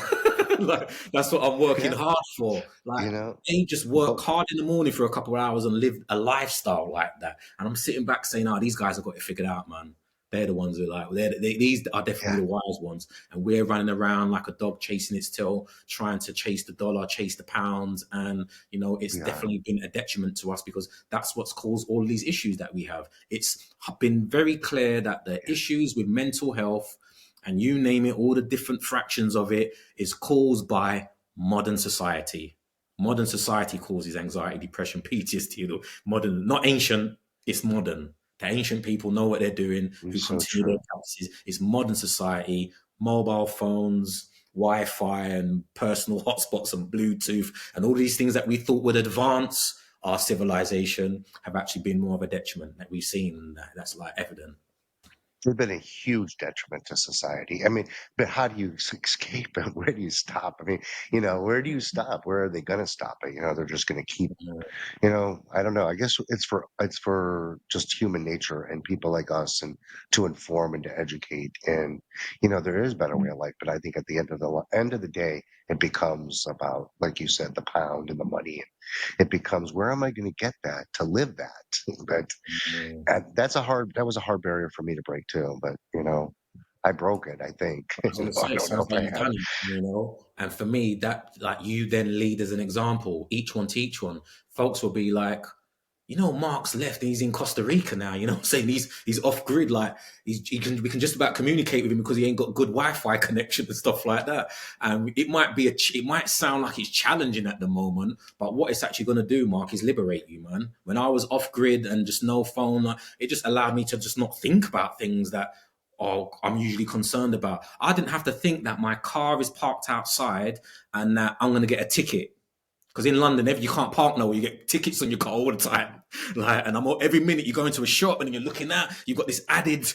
Like, that's what I'm working yeah, hard for. Like, you know, they just work but hard in the morning for a couple of hours and live a lifestyle like that. And I'm sitting back saying, "Oh, these guys have got it figured out, man. They're the ones who are like, these are definitely yeah, the wise ones." And we're running around like a dog chasing its tail, trying to chase the dollar, chase the pounds. And, it's we are. definitely been a detriment to us because that's what's caused all these issues that we have. It's been very clear that the Yeah, issues with mental health, and you name it, all the different fractions of it, is caused by modern society. Modern society causes anxiety, depression, PTSD. Modern, not ancient, it's modern. The ancient people know what they're doing, who it's so continue their true. practices. It's modern society, mobile phones, Wi-Fi, and personal hotspots, and Bluetooth, and all these things that we thought would advance our civilization have actually been more of a detriment that we've seen. And that's like evident. They've been a huge detriment to society. I mean, but how do you escape and where do you stop? I mean, where do you stop? Where are they going to stop it? They're just going to keep, I don't know. I guess it's for just human nature and people like us and to inform and to educate. And, there is a better way of life. But I think at the end of the day, it becomes about, like you said, the pound and the money. It becomes, where am I going to get that to live that? But Mm. that was a hard barrier for me to break too, but I broke it, I think. I was going to I say, it don't know sounds if like I you've have. done it. And for me, that, like, you then lead as an example, each one to each one. Folks will be like, Mark's left and he's in Costa Rica now. I'm saying he's off grid. Like, we can just about communicate with him because he ain't got good Wi-Fi connection and stuff like that. And it might sound like it's challenging at the moment, but what it's actually going to do, Mark, is liberate you, man. When I was off grid and just no phone, it just allowed me to just not think about things that, I'm usually concerned about. I didn't have to think that my car is parked outside and that I'm going to get a ticket. Because in London, you can't park nowhere. You get tickets on your car all the time. Like, and every minute you go into a shop and you're looking at, you've got this added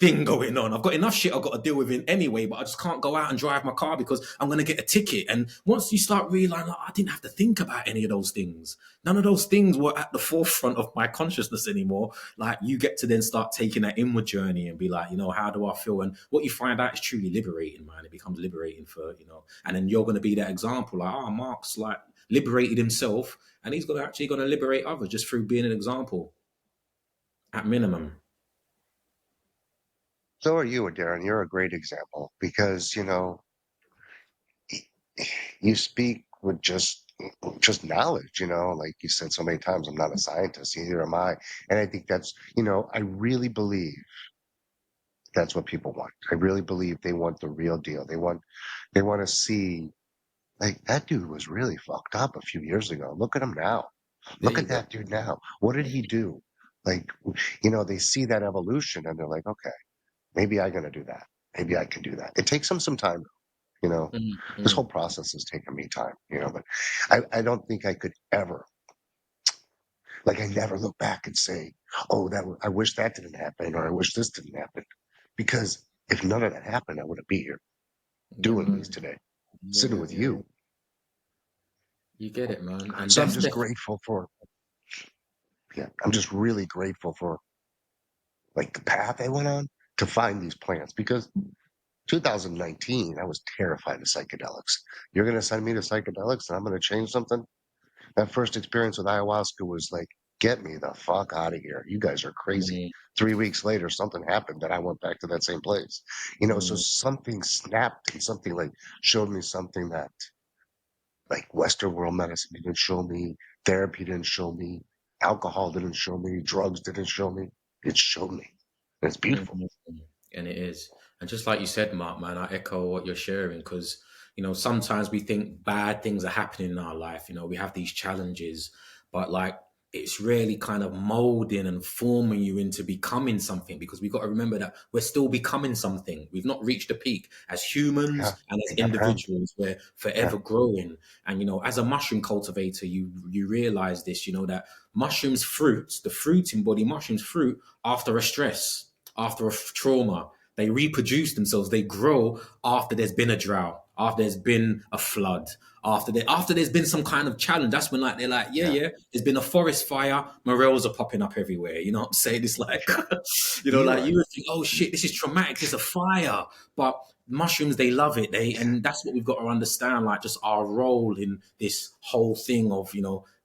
thing going on. I've got enough shit I've got to deal with in anyway, but I just can't go out and drive my car because I'm going to get a ticket. And once you start realizing, like, I didn't have to think about any of those things. None of those things were at the forefront of my consciousness anymore. Like, you get to then start taking that inward journey and be like, how do I feel? And what you find out is truly liberating, man. It becomes liberating and then you're going to be that example. Like, Mark's like liberated himself, and he's actually going to liberate others just through being an example at minimum. So are you, Darren. You're a great example because, you speak with just knowledge, like you said so many times, I'm not a scientist, neither am I. And I think that's, I really believe that's what people want. I really believe they want the real deal. They want to see, like, that dude was really fucked up a few years ago. Look at him now. There Look you at go. that dude now. What did he do? Like, they see that evolution and they're like, okay, maybe I'm going to do that. Maybe I can do that. It takes them some time, you know. This whole Mm-hmm. process has taken me time, but I don't think I could ever, like, I never look back and say, oh, I wish that didn't happen, or I wish this didn't happen. Because if none of that happened, I wouldn't be here Yeah, doing these man. today, sitting Yeah, with yeah. you. You get it, man. And So I'm that's just the grateful for, yeah, I'm just really grateful for, like, the path I went on to find these plants because 2019, I was terrified of psychedelics. You're going to send me to psychedelics and I'm going to change something? That first experience with ayahuasca was like, get me the fuck out of here. You guys are crazy. mm, 3 weeks later, something happened that I went back to that same place. So mm, something snapped and something like showed me something that like Western world medicine didn't show me, therapy didn't show me, alcohol didn't show me, drugs didn't show me. It showed me. And it's mm, beautiful. mm, mm. And it is. And just like you said, Mark, man, I echo what you're sharing because, sometimes we think bad things are happening in our life. We have these challenges, but like it's really kind of molding and forming you into becoming something because we've got to remember that we're still becoming something. We've not reached a peak as Yeah. humans and as You never have. individuals. We're Yeah. forever growing. And, as a mushroom cultivator, you realize this, that mushrooms fruits, the fruiting body, mushrooms fruit after a stress, after a trauma. They reproduce themselves. They grow after there's been a drought, after there's been a flood, after there's been some kind of challenge. That's when like they're like, yeah, Yeah. yeah, there's been a forest fire, morels are popping up everywhere. You know what I'm saying? It's like, Sure. like Eli. you would think, oh shit, this is traumatic. There's a fire, but mushrooms, they love it. Yeah. And that's what we've got to understand. Like just our role in this whole thing of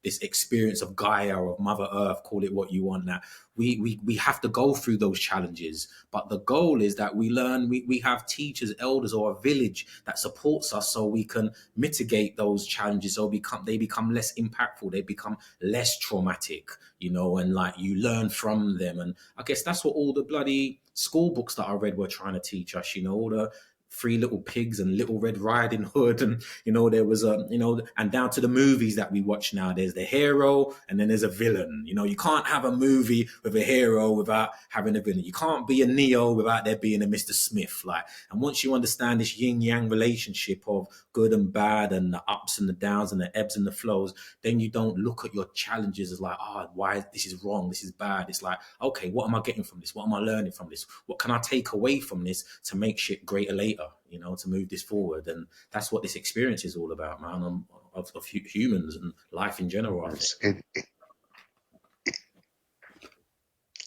this experience of Gaia or of Mother Earth, call it what you want. That we have to go through those challenges, but the goal is that we learn. We have teachers, elders, or a village that supports us, so we can mitigate those challenges. So they become less impactful. They become less traumatic, and like you learn from them. And I guess that's what all the bloody school books that I read were trying to teach us. All the Three Little Pigs and Little Red Riding Hood, and there was and down to the movies that we watch now. There's the hero, and then there's a villain. You can't have a movie with a hero without having a villain. You can't be a Neo without there being a Mr. Smith. Like, and once you understand this yin yang relationship of good and bad, and the ups and the downs, and the ebbs and the flows, then you don't look at your challenges as like, why this is wrong, this is bad. It's like, okay, what am I getting from this? What am I learning from this? What can I take away from this to make shit greater later? To move this forward. And that's what this experience is all about, man, of humans and life in general, I think.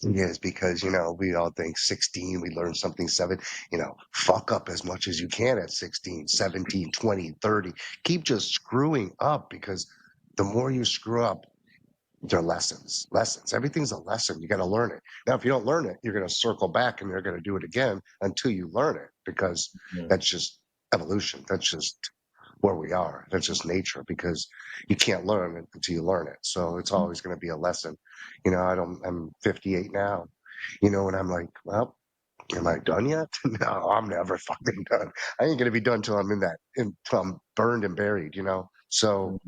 It is because, we all think 16, we learn something 7, fuck up as much as you can at 16, 17, 20, 30. Keep just screwing up because the more you screw up, they're lessons. Lessons. Everything's a lesson. You got to learn it. Now, if you don't learn it, you're going to circle back and you're going to do it again until you learn it because Mm, that's just evolution. That's just where we are. That's just nature because you can't learn it until you learn it. So it's always going to be a lesson. I'm 58 now, and I'm like, well, am I done yet? No, I'm never fucking done. I ain't going to be done till until I'm burned and buried, So,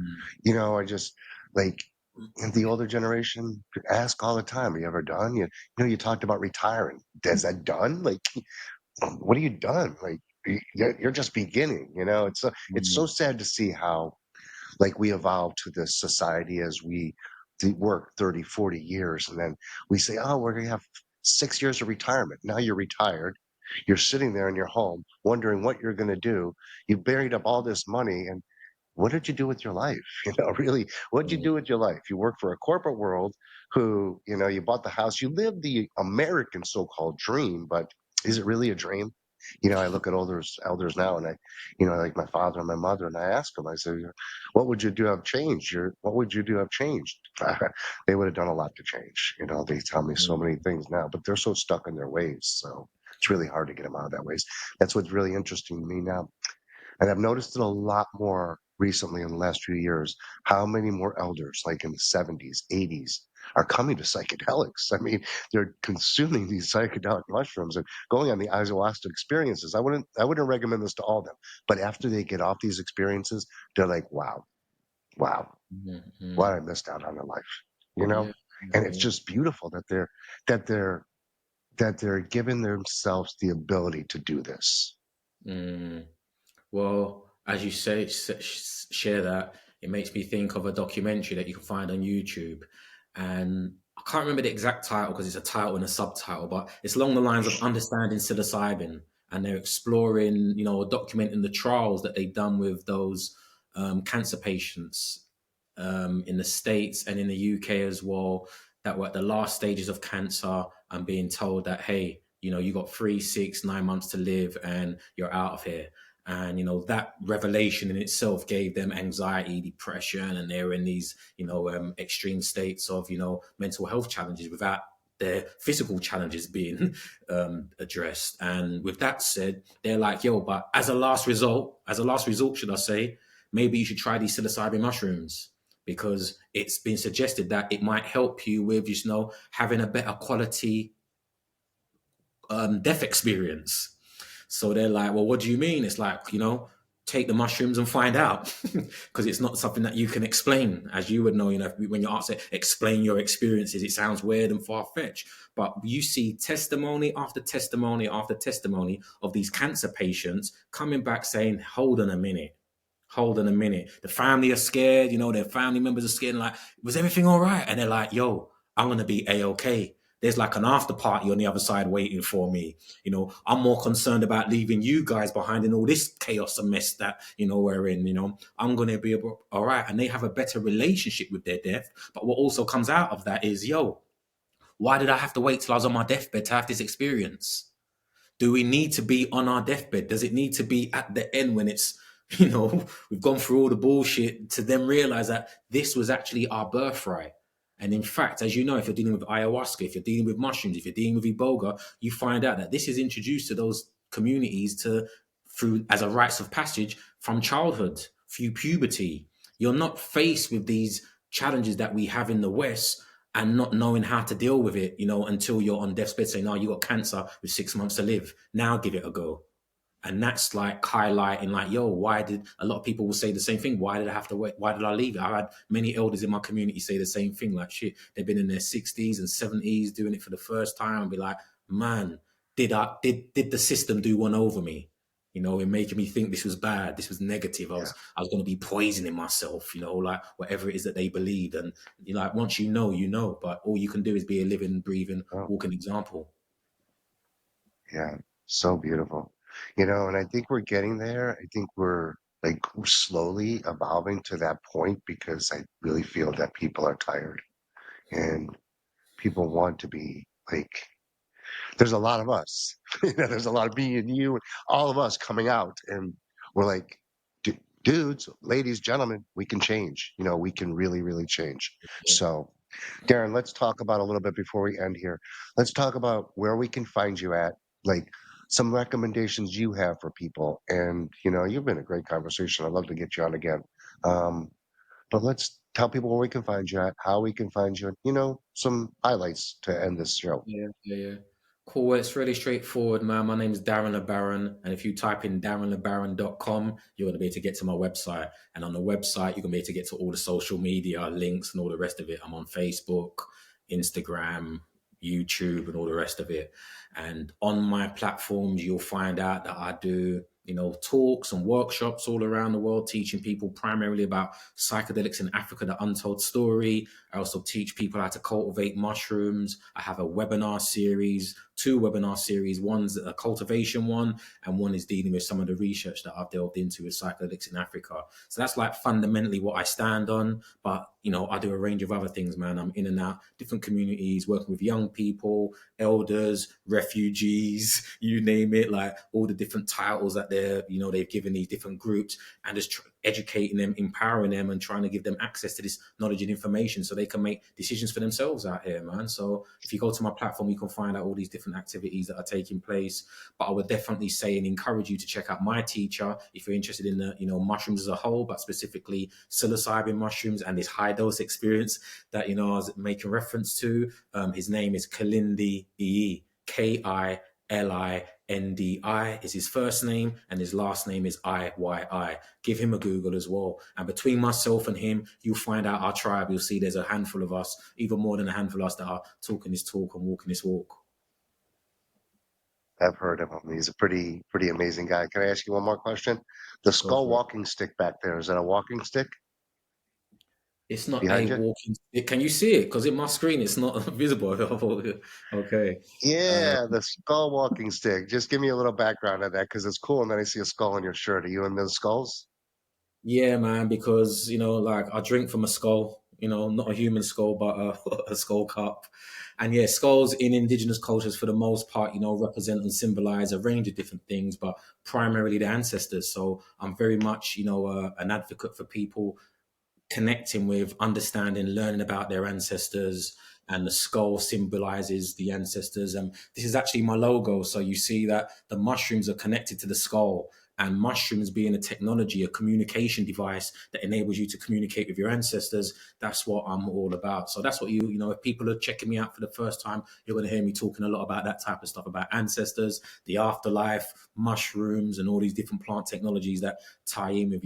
mm, I just like, and the older generation ask all the time, are you ever done? You talked about retiring. Is that done? Like, what are you done? Like, you're just beginning, it's so mm, sad to see how like we evolve to this society as we work 30, 40 years and then we say, oh, we're going to have 6 years of retirement. Now you're retired. You're sitting there in your home wondering what you're going to do. You buried up all this money, and what did you do with your life? Really, what did you Mm, do with your life? You work for a corporate world who, you bought the house, you live the American so-called dream, but is it really a dream? I look at elders now, and like my father and my mother, and I ask them, I say, what would you do have changed? What would you do have changed? They would have done a lot to change. They tell me so mm, many things now, but they're so stuck in their ways. So it's really hard to get them out of that ways. That's what's really interesting to me now. And I've noticed it a lot more recently in the last few years, how many more elders, like in the 70s, 80s, are coming to psychedelics. I mean, they're consuming these psychedelic mushrooms and going on the ayahuasca experiences. I wouldn't recommend this to all of them. But after they get off these experiences, they're like, wow, mm, mm. what I missed out on in life, Yeah, And it's yeah. just beautiful that they're that they're giving themselves the ability to do this. Mm. Well, as you say, share that, it makes me think of a documentary that you can find on YouTube. And I can't remember the exact title because it's a title and a subtitle, but it's along the lines of understanding psilocybin. And they're exploring, documenting the trials that they've done with those cancer patients in the States and in the UK as well, that were at the last stages of cancer and being told that, hey, you got 3, 6, 9 months to live and you're out of here. And that revelation in itself gave them anxiety, depression, and they were in these extreme states of mental health challenges without their physical challenges being addressed. And with that said, they're like, yo, but as a last result, should I say, maybe you should try these psilocybin mushrooms, because it's been suggested that it might help you with having a better quality death experience. So they're like, well, what do you mean? It's like, take the mushrooms and find out, because it's not something that you can explain, as you would know. When you're asked to explain your experiences, it sounds weird and far fetched. But you see testimony after testimony after testimony of these cancer patients coming back saying, hold on a minute. Hold on a minute. The family are scared, their family members are scared. And like, was everything all right? And they're like, yo, I'm going to be A-OK. There's like an after party on the other side waiting for me. I'm more concerned about leaving you guys behind in all this chaos and mess that, we're in. I'm going to be all right. And they have a better relationship with their death. But what also comes out of that is, yo, why did I have to wait till I was on my deathbed to have this experience? Do we need to be on our deathbed? Does it need to be at the end when it's, we've gone through all the bullshit to then realize that this was actually our birthright? And in fact, as you know, if you're dealing with ayahuasca, if you're dealing with mushrooms, if you're dealing with iboga, you find out that this is introduced to those communities through as a rites of passage from childhood, through puberty. You're not faced with these challenges that we have in the West and not knowing how to deal with it, until you're on death's bed saying, no, you got cancer with 6 months to live. Now give it a go. And that's like highlighting, like, yo, why did a lot of people will say the same thing? Why did I have to wait? Why did I leave it? I've had many elders in my community say the same thing, like, shit, they've been in their 60s and 70s doing it for the first time and be like, man, did the system do one over me? In making me think this was bad, this was negative. I Yeah. was I was going to be poisoning myself, like whatever it is that they believed. And like once but all you can do is be a living, breathing, Oh, walking example. yeah. So beautiful. And I think we're getting there. I think we're slowly evolving to that point because I really feel that people are tired and people want to be like, there's a lot of us. There's a lot of me and you and all of us coming out, and we're like, dudes, ladies, gentlemen, we can change. We can really, really change. Yeah. So, Darren, let's talk about a little bit before we end here. Let's talk about where we can find you at, like some recommendations you have for people. And, you've been a great conversation. I'd love to get you on again. Um, but let's tell people where we can find you at, how we can find you, and, some highlights to end this show. Yeah, yeah, yeah. Cool. Well, it's really straightforward, man. My name is Darren Le Baron. And if you type in darrenlebaron.com, you're going to be able to get to my website. And on the website, you're going to be able to get to all the social media links and all the rest of it. I'm on Facebook, Instagram, YouTube, and all the rest of it. And on my platforms, you'll find out that I do talks and workshops all around the world, teaching people primarily about psychedelics in Africa, the untold story. I also teach people how to cultivate mushrooms. I have a webinar series, two webinar series. One's a cultivation one, and one is dealing with some of the research that I've delved into with psychedelics in Africa. So that's like fundamentally what I stand on. But, I do a range of other things, man. I'm in and out, different communities, working with young people, elders, refugees, you name it, like all the different titles that they've given these different groups, and just educating them, empowering them, and trying to give them access to this knowledge and information so they can make decisions for themselves out here, man. So if you go to my platform, you can find out all these different activities that are taking place. But I would definitely say and encourage you to check out my teacher if you're interested in the, mushrooms as a whole, but specifically psilocybin mushrooms and this high dose experience that, I was making reference to. His name is Kalindi E. Kilindi is his first name, and his last name is Iyyi. Give him a Google as well. And between myself and him, you'll find out our tribe. You'll see there's a handful of us, even more than a handful of us, that are talking this talk and walking this walk. I've heard of him. He's a pretty amazing guy. Can I ask you one more question? The Go skull for it. walking stick back there, is that a walking stick It's not a behind you? walking. Can you see it? Because in my screen, it's not visible. Okay. Uh, Yeah, the skull walking stick. Just give me a little background on that because it's cool. And then I see a skull on your shirt. Are you in those skulls? Yeah, man, because like I drink from a skull, not a human skull, but a skull cup. And yeah, skulls in indigenous cultures for the most part, represent and symbolize a range of different things, but primarily the ancestors. So I'm very much, an advocate for people connecting with, understanding, learning about their ancestors. And the skull symbolizes the ancestors. And this is actually my logo. So you see that the mushrooms are connected to the skull, and mushrooms being a technology, a communication device that enables you to communicate with your ancestors. That's what I'm all about. So that's what if people are checking me out for the first time, you're going to hear me talking a lot about that type of stuff, about ancestors, the afterlife, mushrooms, and all these different plant technologies that tie in with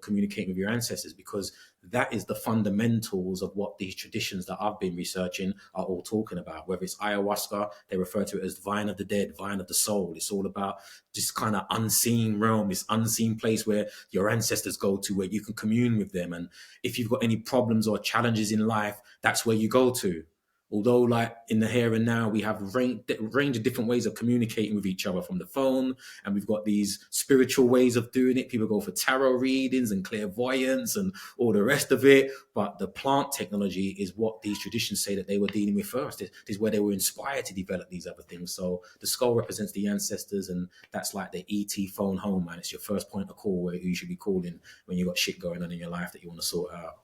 communicating with your ancestors, because that is the fundamentals of what these traditions that I've been researching are all talking about. Whether it's ayahuasca, they refer to it as vine of the dead, vine of the soul. It's all about this kind of unseen realm, this unseen place where your ancestors go to, where you can commune with them. And if you've got any problems or challenges in life, that's where you go to. Although, like in the here and now, we have range of different ways of communicating with each other from the phone, and we've got these spiritual ways of doing it. People go for tarot readings and clairvoyance and all the rest of it. But the plant technology is what these traditions say that they were dealing with first. This is where they were inspired to develop these other things. So the skull represents the ancestors, and that's like the ET phone home, man. It's your first point of call where you should be calling when you got shit going on in your life that you want to sort out.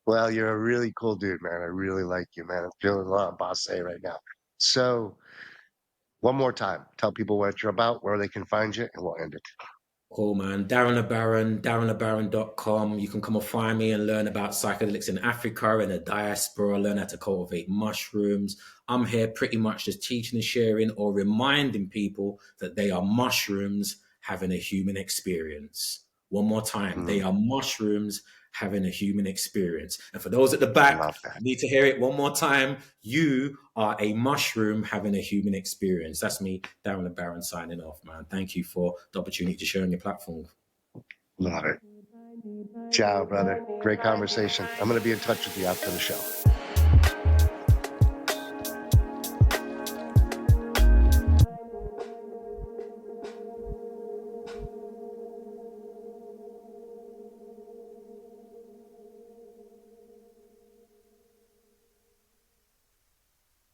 Well, you're a really cool dude, man. I really like you, man. I'm feeling a lot of bosse right now. So, one more time, tell people what you're about, where they can find you, and we'll end it. Cool, man. Darren Le Baron, darrenlebaron.com. You can come and find me and learn about psychedelics in Africa and the diaspora, learn how to cultivate mushrooms. I'm here pretty much just teaching and sharing or reminding people that they are mushrooms having a human experience. One more time, they Mm, are mushrooms having a human experience. And for those at the I back, love that. you need to hear it one more time. You are a mushroom having a human experience. That's me, Darren Le Baron, signing off, man. Thank you for the opportunity to share on your platform. Love it. Ciao, brother. Great conversation. I'm going to be in touch with you after the show.